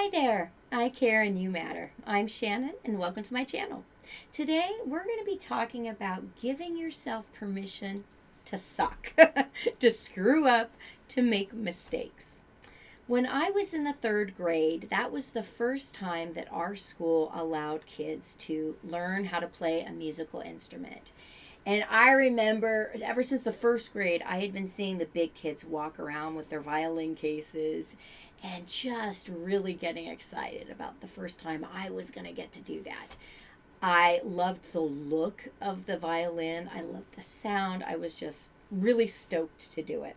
Hi there, I care and you matter. I'm Shannon and welcome to my channel. Today we're going to be talking about giving yourself permission to suck, to screw up, to make mistakes. When I was in the third grade, that was the first time that our school allowed kids to learn how to play a musical instrument. And I remember ever since the first grade, I had been seeing the big kids walk around with their violin cases and just really getting excited about the first time I was going to get to do that. I loved the look of the violin. I loved the sound. I was just really stoked to do it.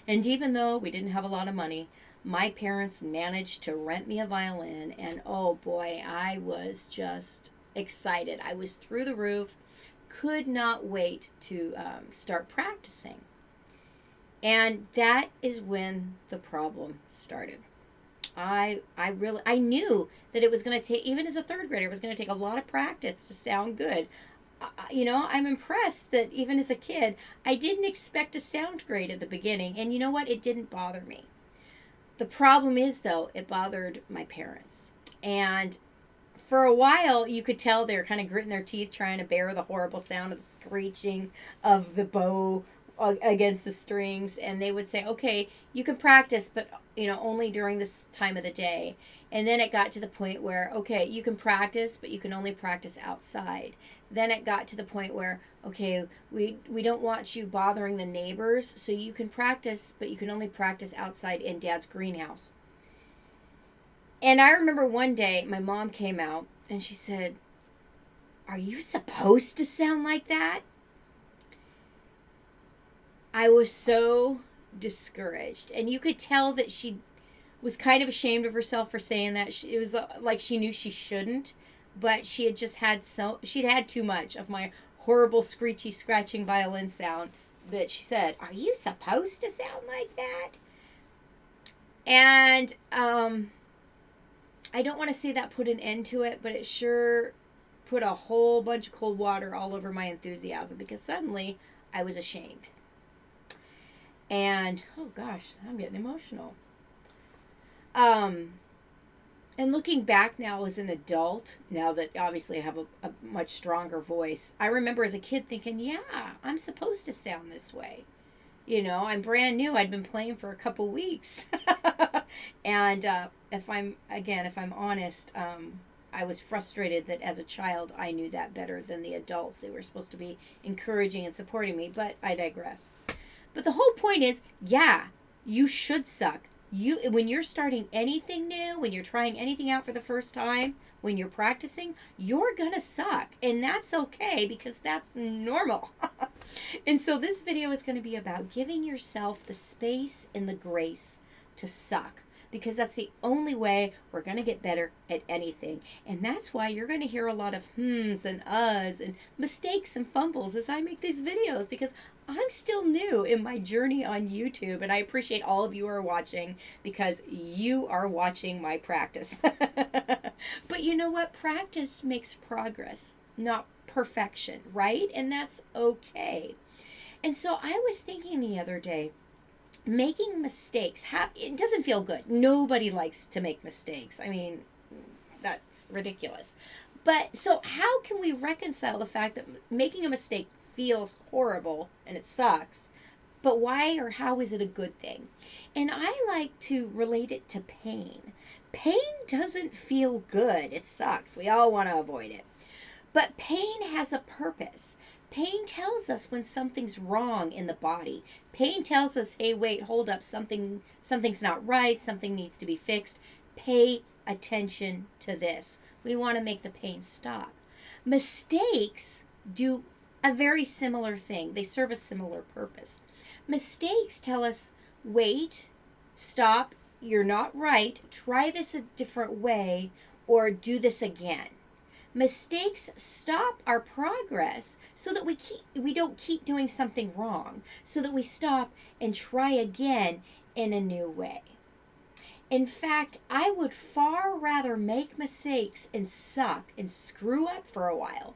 And even though we didn't have a lot of money, my parents managed to rent me a violin. And oh boy, I was just excited. I was through the roof. Could not wait to start practicing. And that is when the problem started. I knew that it was going to take, even as a third grader, it was going to take a lot of practice to sound good. I'm impressed that even as a kid, I didn't expect to sound great at the beginning. And you know what? It didn't bother me. The problem is, though, it bothered my parents. And for a while, you could tell they were kind of gritting their teeth trying to bear the horrible sound of the screeching of the bow against the strings. And they would say, okay, you can practice, but only during this time of the day. And then it got to the point where, okay, you can practice, but you can only practice outside. Then it got to the point where, okay, we don't want you bothering the neighbors, so you can practice, but you can only practice outside in Dad's greenhouse. And I remember one day my mom came out and she said, "Are you supposed to sound like that?" I was so discouraged. And you could tell that she was kind of ashamed of herself for saying that. It was like she knew she shouldn't, but she had just she'd had too much of my horrible screechy scratching violin sound that she said, "Are you supposed to sound like that?" And I don't want to say that put an end to it, but it sure put a whole bunch of cold water all over my enthusiasm because suddenly I was ashamed. And, oh gosh, I'm getting emotional. And looking back now as an adult, now that obviously I have a much stronger voice, I remember as a kid thinking, yeah, I'm supposed to sound this way. I'm brand new. I'd been playing for a couple weeks. And if I'm honest, I was frustrated that as a child I knew that better than the adults. They were supposed to be encouraging and supporting me, but I digress. But the whole point is, yeah, you should suck. When you're starting anything new, when you're trying anything out for the first time, when you're practicing, you're gonna suck. And that's okay because that's normal. And so this video is going to be about giving yourself the space and the grace to suck, because that's the only way we're going to get better at anything. And that's why you're going to hear a lot of hmms and uhs and mistakes and fumbles as I make these videos, because I'm still new in my journey on YouTube, and I appreciate all of you who are watching because you are watching my practice. But you know what? Practice makes progress, not perfection, right? And that's okay. And so I was thinking the other day, making mistakes, it doesn't feel good. Nobody likes to make mistakes. I mean, that's ridiculous. But so how can we reconcile the fact that making a mistake feels horrible and it sucks, but why or how is it a good thing? And I like to relate it to pain. Pain doesn't feel good. It sucks. We all want to avoid it. But pain has a purpose. Pain tells us when something's wrong in the body. Pain tells us, hey, wait, hold up, something's not right, something needs to be fixed. Pay attention to this. We want to make the pain stop. Mistakes do a very similar thing. They serve a similar purpose. Mistakes tell us, wait, stop, you're not right, try this a different way, or do this again. Mistakes stop our progress so that we don't keep doing something wrong, so that we stop and try again in a new way. In fact, I would far rather make mistakes and suck and screw up for a while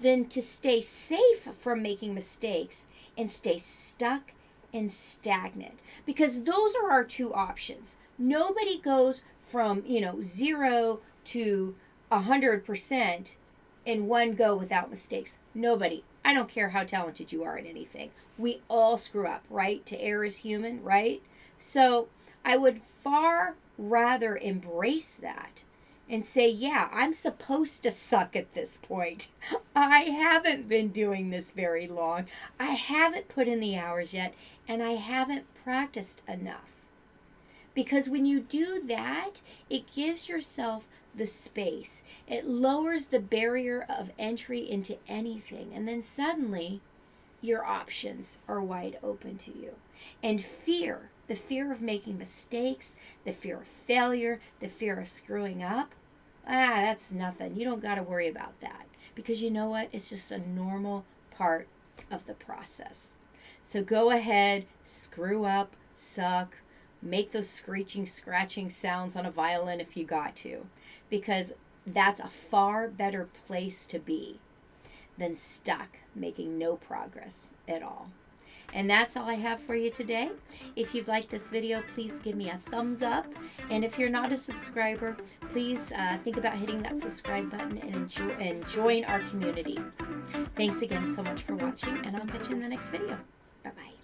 than to stay safe from making mistakes and stay stuck and stagnant. Because those are our two options. Nobody goes from, 0 to 100% in one go without mistakes. Nobody. I don't care how talented you are at anything. We all screw up, right? To err is human, right? So I would far rather embrace that and say, yeah, I'm supposed to suck at this point. I haven't been doing this very long. I haven't put in the hours yet, and I haven't practiced enough. Because when you do that, it gives yourself the space. It lowers the barrier of entry into anything. And then suddenly, your options are wide open to you. And fear, the fear of making mistakes, the fear of failure, the fear of screwing up, that's nothing. You don't got to worry about that. Because you know what? It's just a normal part of the process. So go ahead, screw up, suck, make those screeching, scratching sounds on a violin if you got to. Because that's a far better place to be than stuck making no progress at all. And that's all I have for you today. If you've liked this video, please give me a thumbs up. And if you're not a subscriber, please think about hitting that subscribe button and join our community. Thanks again so much for watching, and I'll catch you in the next video. Bye-bye.